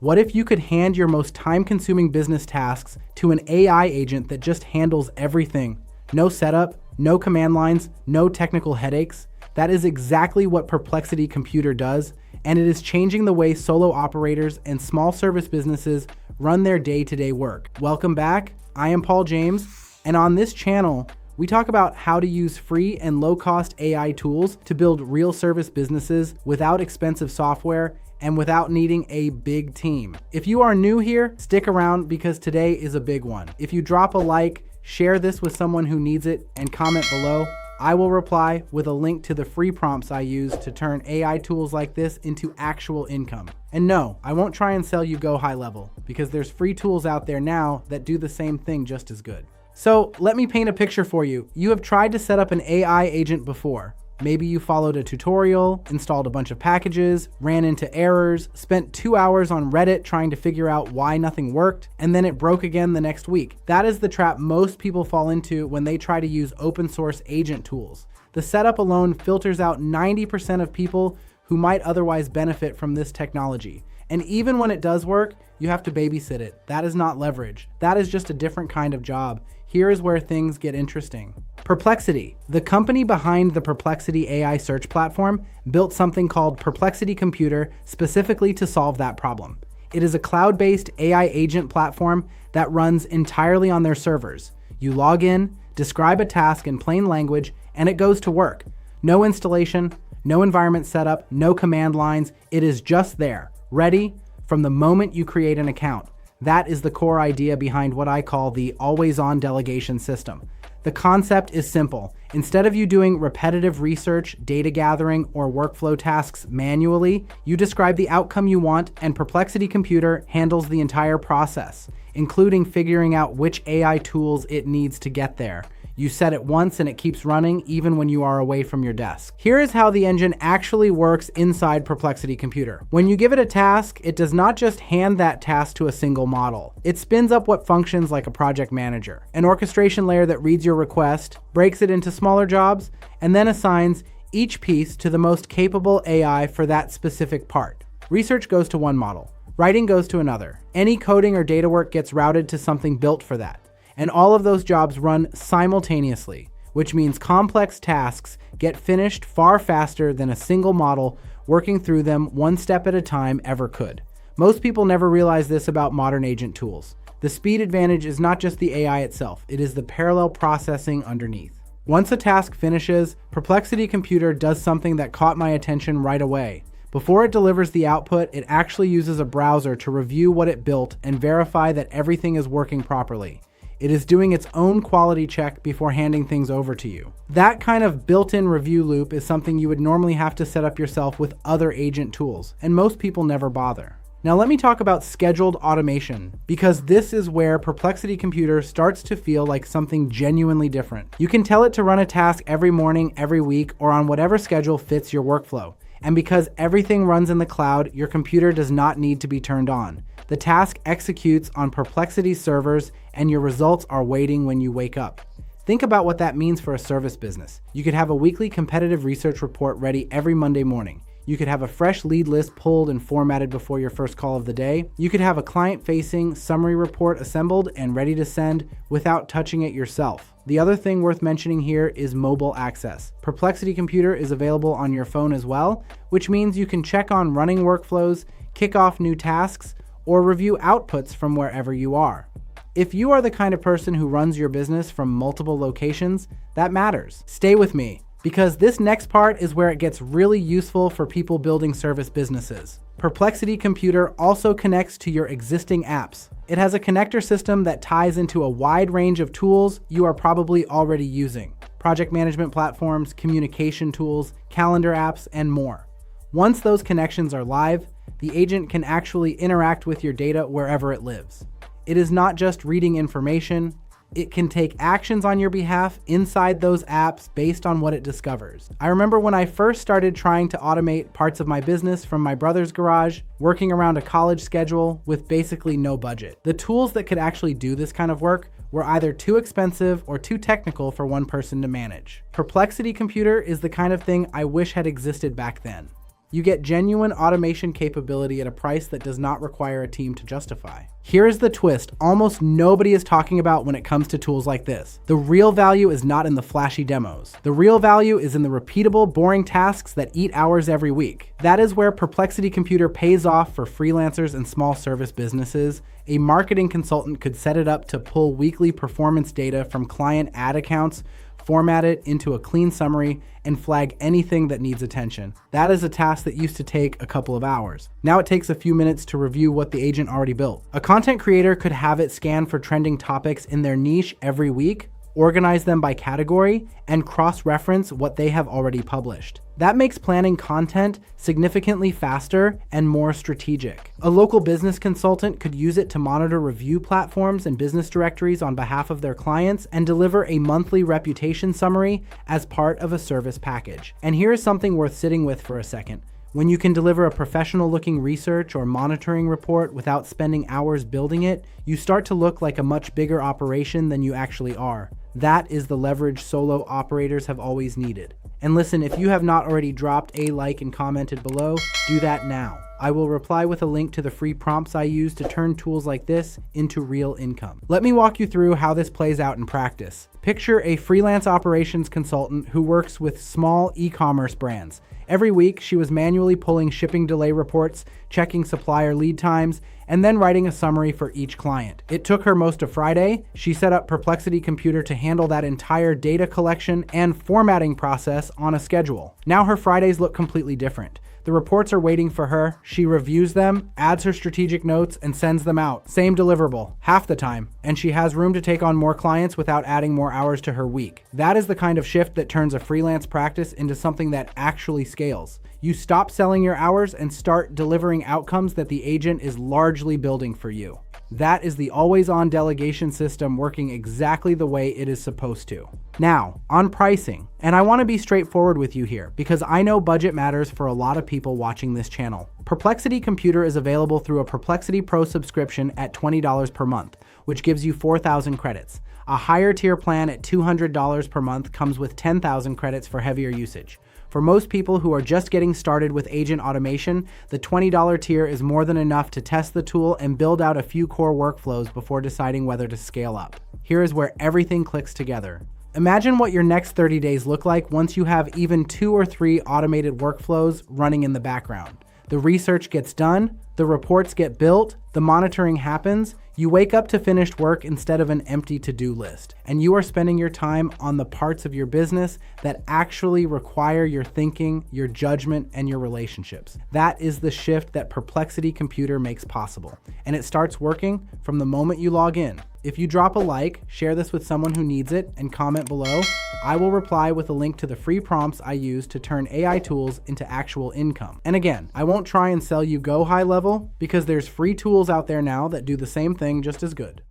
What if you could hand your most time-consuming business tasks to an AI agent that just handles everything? No setup, no command lines, no technical headaches. That is exactly what Perplexity Computer does, and it is changing the way solo operators and small service businesses run their day-to-day work. Welcome back. I am Paul James, and on this channel, we talk about how to use free and low-cost AI tools to build real service businesses without expensive software and without needing a big team. If you are new here, stick around because today is a big one. If you drop a like, share this with someone who needs it, and comment below, I will reply with a link to the free prompts I use to turn AI tools like this into actual income. And no, I won't try and sell you Go high level because there's free tools out there now that do the same thing just as good. So let me paint a picture for you. You have tried to set up an AI agent before. Maybe you followed a tutorial, installed a bunch of packages, ran into errors, spent 2 hours on Reddit trying to figure out why nothing worked, and then it broke again the next week. That is the trap most people fall into when they try to use open source agent tools. The setup alone filters out 90% of people who might otherwise benefit from this technology. And even when it does work, you have to babysit it. That is not leverage. That is just a different kind of job. Here is where things get interesting. Perplexity, the company behind the Perplexity AI search platform, built something called Perplexity Computer specifically to solve that problem. It is a cloud-based AI agent platform that runs entirely on their servers. You log in, describe a task in plain language, and it goes to work. No installation, no environment setup, no command lines. It is just there, ready from the moment you create an account. That is the core idea behind what I call the Always-On Delegation System. The concept is simple. Instead of you doing repetitive research, data gathering, or workflow tasks manually, you describe the outcome you want, and Perplexity Computer handles the entire process, including figuring out which AI tools it needs to get there. You set it once and it keeps running even when you are away from your desk. Here is how the engine actually works inside Perplexity Computer. When you give it a task, it does not just hand that task to a single model. It spins up what functions like a project manager, an orchestration layer that reads your request, breaks it into smaller jobs, and then assigns each piece to the most capable AI for that specific part. Research goes to one model. Writing goes to another. Any coding or data work gets routed to something built for that. And all of those jobs run simultaneously, which means complex tasks get finished far faster than a single model working through them one step at a time ever could. Most people never realize this about modern agent tools. The speed advantage is not just the AI itself, it is the parallel processing underneath. Once a task finishes, Perplexity Computer does something that caught my attention right away. Before it delivers the output, it actually uses a browser to review what it built and verify that everything is working properly. It is doing its own quality check before handing things over to you. That kind of built-in review loop is something you would normally have to set up yourself with other agent tools, and most people never bother. Now let me talk about scheduled automation, because this is where Perplexity Computer starts to feel like something genuinely different. You can tell it to run a task every morning, every week, or on whatever schedule fits your workflow. And because everything runs in the cloud, your computer does not need to be turned on. The task executes on Perplexity's servers, and your results are waiting when you wake up. Think about what that means for a service business. You could have a weekly competitive research report ready every Monday morning. You could have a fresh lead list pulled and formatted before your first call of the day. You could have a client-facing summary report assembled and ready to send without touching it yourself. The other thing worth mentioning here is mobile access. Perplexity Computer is available on your phone as well, which means you can check on running workflows, kick off new tasks, or review outputs from wherever you are. If you are the kind of person who runs your business from multiple locations, that matters. Stay with me, because this next part is where it gets really useful for people building service businesses. Perplexity Computer also connects to your existing apps. It has a connector system that ties into a wide range of tools you are probably already using: project management platforms, communication tools, calendar apps, and more. Once those connections are live, the agent can actually interact with your data wherever it lives. It is not just reading information, it can take actions on your behalf inside those apps based on what it discovers. I remember when I first started trying to automate parts of my business from my brother's garage, working around a college schedule with basically no budget. The tools that could actually do this kind of work were either too expensive or too technical for one person to manage. Perplexity Computer is the kind of thing I wish had existed back then. You get genuine automation capability at a price that does not require a team to justify. Here is the twist almost nobody is talking about when it comes to tools like this. The real value is not in the flashy demos. The real value is in the repeatable, boring tasks that eat hours every week. That is where Perplexity Computer pays off for freelancers and small service businesses. A marketing consultant could set it up to pull weekly performance data from client ad accounts, format it into a clean summary, and flag anything that needs attention. That is a task that used to take a couple of hours. Now it takes a few minutes to review what the agent already built. A content creator could have it scan for trending topics in their niche every week, organize them by category, and cross-reference what they have already published. That makes planning content significantly faster and more strategic. A local business consultant could use it to monitor review platforms and business directories on behalf of their clients and deliver a monthly reputation summary as part of a service package. And here is something worth sitting with for a second. When you can deliver a professional-looking research or monitoring report without spending hours building it, you start to look like a much bigger operation than you actually are. That is the leverage solo operators have always needed. And listen, if you have not already dropped a like and commented below, do that now. I will reply with a link to the free prompts I use to turn tools like this into real income. Let me walk you through how this plays out in practice. Picture a freelance operations consultant who works with small e-commerce brands. Every week, she was manually pulling shipping delay reports, checking supplier lead times, and then writing a summary for each client. It took her most of Friday. She set up Perplexity Computer to handle that entire data collection and formatting process on a schedule. Now her Fridays look completely different. The reports are waiting for her, she reviews them, adds her strategic notes, and sends them out. Same deliverable, half the time, and she has room to take on more clients without adding more hours to her week. That is the kind of shift that turns a freelance practice into something that actually scales. You stop selling your hours and start delivering outcomes that the agent is largely building for you. That is the always-on delegation system working exactly the way it is supposed to. Now, on pricing, and I want to be straightforward with you here because I know budget matters for a lot of people watching this channel. Perplexity Computer is available through a Perplexity Pro subscription at $20 per month, which gives you 4,000 credits. A higher tier plan at $200 per month comes with 10,000 credits for heavier usage. For most people who are just getting started with agent automation, the $20 tier is more than enough to test the tool and build out a few core workflows before deciding whether to scale up. Here is where everything clicks together. Imagine what your next 30 days look like once you have even 2 or 3 automated workflows running in the background. The research gets done, the reports get built, the monitoring happens, you wake up to finished work instead of an empty to-do list, and you are spending your time on the parts of your business that actually require your thinking, your judgment, and your relationships. That is the shift that Perplexity Computer makes possible, and it starts working from the moment you log in. If you drop a like, share this with someone who needs it, and comment below, I will reply with a link to the free prompts I use to turn AI tools into actual income. And again, I won't try and sell you go high level because there's free tools out there now that do the same thing just as good.